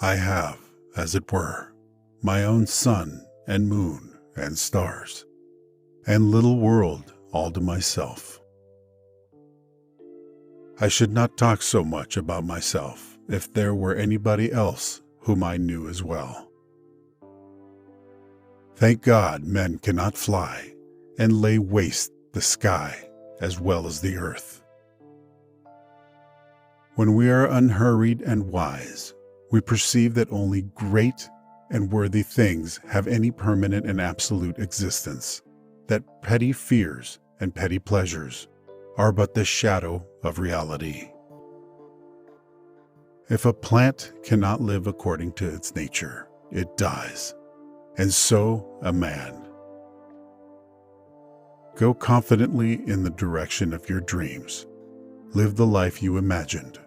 I have, as it were, my own sun and moon and stars, and little world all to myself. I should not talk so much about myself if there were anybody else whom I knew as well. Thank God men cannot fly and lay waste the sky as well as the earth. When we are unhurried and wise, we perceive that only great and worthy things have any permanent and absolute existence, that petty fears and petty pleasures are but the shadow of reality. If a plant cannot live according to its nature, it dies, and so a man. Go confidently in the direction of your dreams. Live the life you imagined.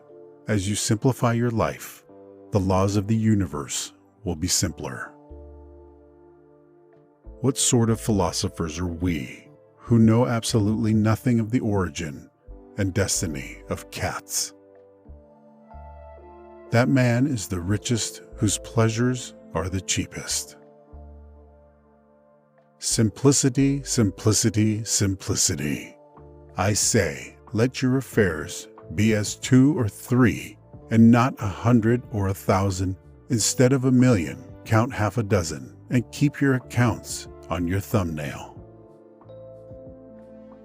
As you simplify your life, the laws of the universe will be simpler. What sort of philosophers are we who know absolutely nothing of the origin and destiny of cats? That man is the richest whose pleasures are the cheapest. Simplicity, simplicity, simplicity. I say, let your affairs be as 2 or 3, and not 100 or 1,000. Instead of 1,000,000, count half a dozen, and keep your accounts on your thumbnail.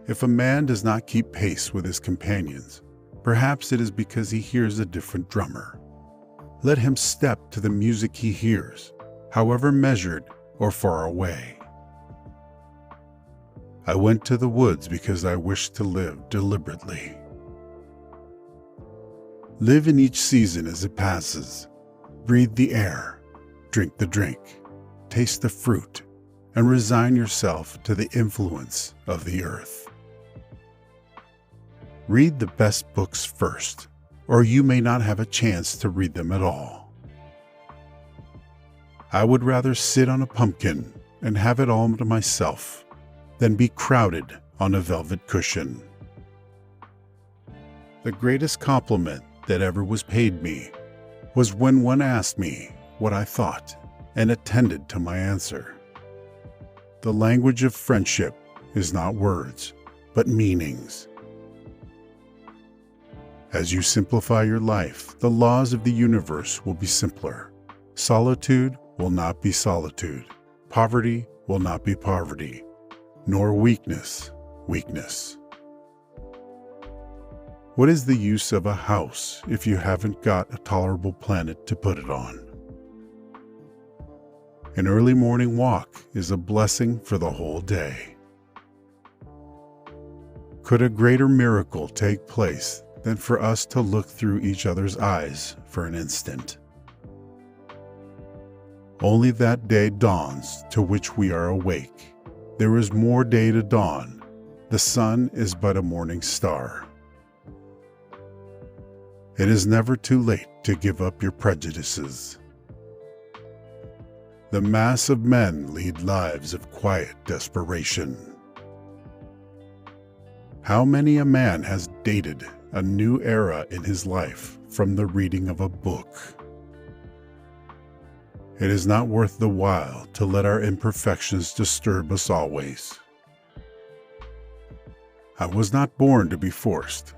If a man does not keep pace with his companions, perhaps it is because he hears a different drummer. Let him step to the music he hears, however measured or far away. I went to the woods because I wished to live deliberately. Live in each season as it passes. Breathe the air, drink the drink, taste the fruit, and resign yourself to the influence of the earth. Read the best books first, or you may not have a chance to read them at all. I would rather sit on a pumpkin and have it all to myself than be crowded on a velvet cushion. The greatest compliment that ever was paid me was when one asked me what I thought and attended to my answer. The language of friendship is not words, but meanings. As you simplify your life, the laws of the universe will be simpler. Solitude will not be solitude. Poverty will not be poverty, nor weakness, weakness. What is the use of a house if you haven't got a tolerable planet to put it on? An early morning walk is a blessing for the whole day. Could a greater miracle take place than for us to look through each other's eyes for an instant? Only that day dawns to which we are awake. There is more day to dawn. The sun is but a morning star. It is never too late to give up your prejudices. The mass of men lead lives of quiet desperation. How many a man has dated a new era in his life from the reading of a book? It is not worth the while to let our imperfections disturb us always. I was not born to be forced.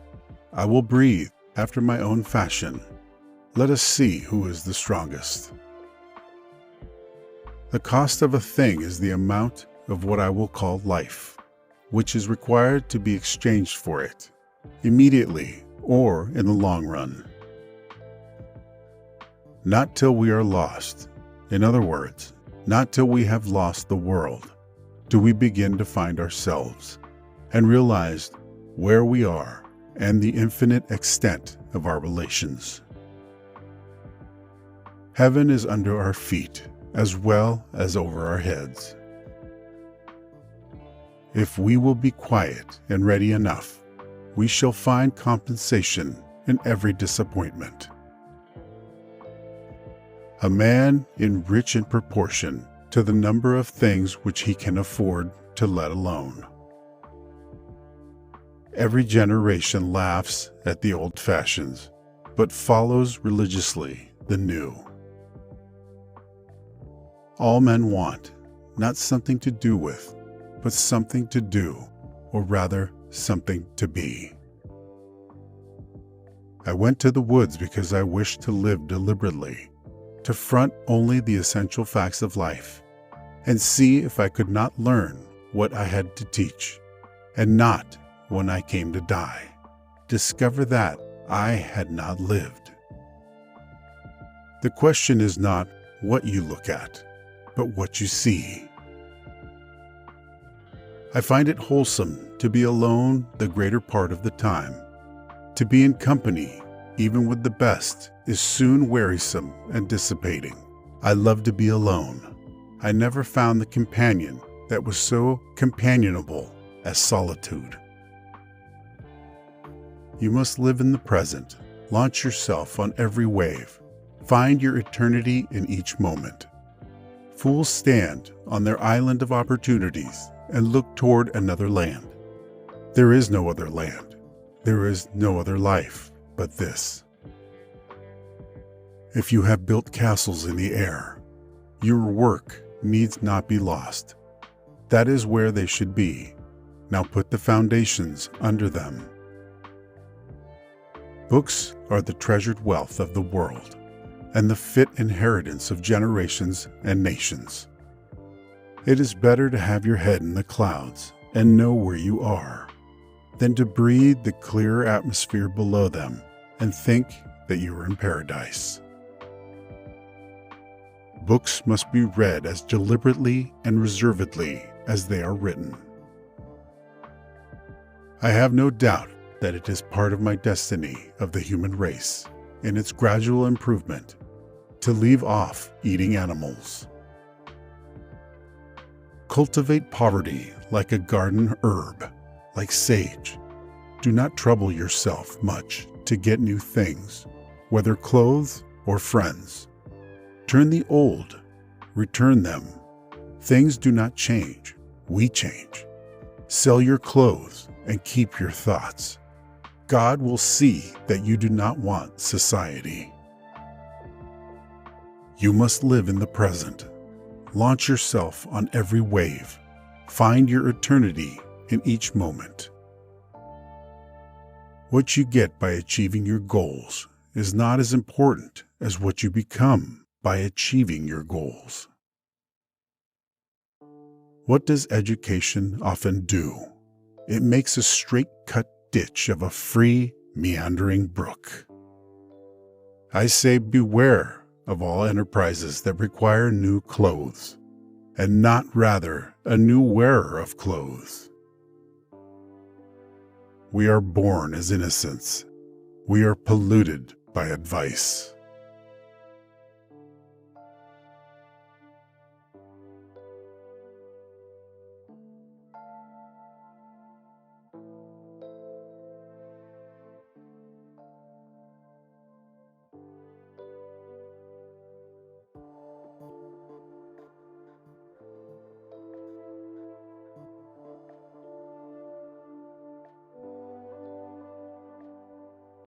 I will breathe after my own fashion. Let us see who is the strongest. The cost of a thing is the amount of what I will call life, which is required to be exchanged for it, immediately or in the long run. Not till we are lost, in other words, not till we have lost the world, do we begin to find ourselves and realize where we are and the infinite extent of our relations. Heaven is under our feet as well as over our heads. If we will be quiet and ready enough, we shall find compensation in every disappointment. A man rich in proportion to the number of things which he can afford to let alone. Every generation laughs at the old fashions, but follows religiously the new. All men want, not something to do with, but something to do, or rather, something to be. I went to the woods because I wished to live deliberately, to front only the essential facts of life, and see if I could not learn what I had to teach, and not, when I came to die, discover that I had not lived. The question is not what you look at, but what you see. I find it wholesome to be alone the greater part of the time. To be in company, even with the best, is soon wearisome and dissipating. I love to be alone. I never found the companion that was so companionable as solitude. You must live in the present. Launch yourself on every wave. Find your eternity in each moment. Fools stand on their island of opportunities and look toward another land. There is no other land. There is no other life but this. If you have built castles in the air, your work needs not be lost. That is where they should be. Now put the foundations under them. Books are the treasured wealth of the world, and the fit inheritance of generations and nations. It is better to have your head in the clouds and know where you are, than to breathe the clear atmosphere below them and think that you are in paradise. Books must be read as deliberately and reservedly as they are written. I have no doubt that it is part of my destiny of the human race, in its gradual improvement, to leave off eating animals. Cultivate poverty like a garden herb, like sage. Do not trouble yourself much to get new things, whether clothes or friends. Turn the old, return them. Things do not change, we change. Sell your clothes and keep your thoughts. God will see that you do not want society. You must live in the present. Launch yourself on every wave. Find your eternity in each moment. What you get by achieving your goals is not as important as what you become by achieving your goals. What does education often do? It makes a straight-cut ditch of a free, meandering brook. I say beware of all enterprises that require new clothes, and not rather a new wearer of clothes. We are born as innocents. We are polluted by advice.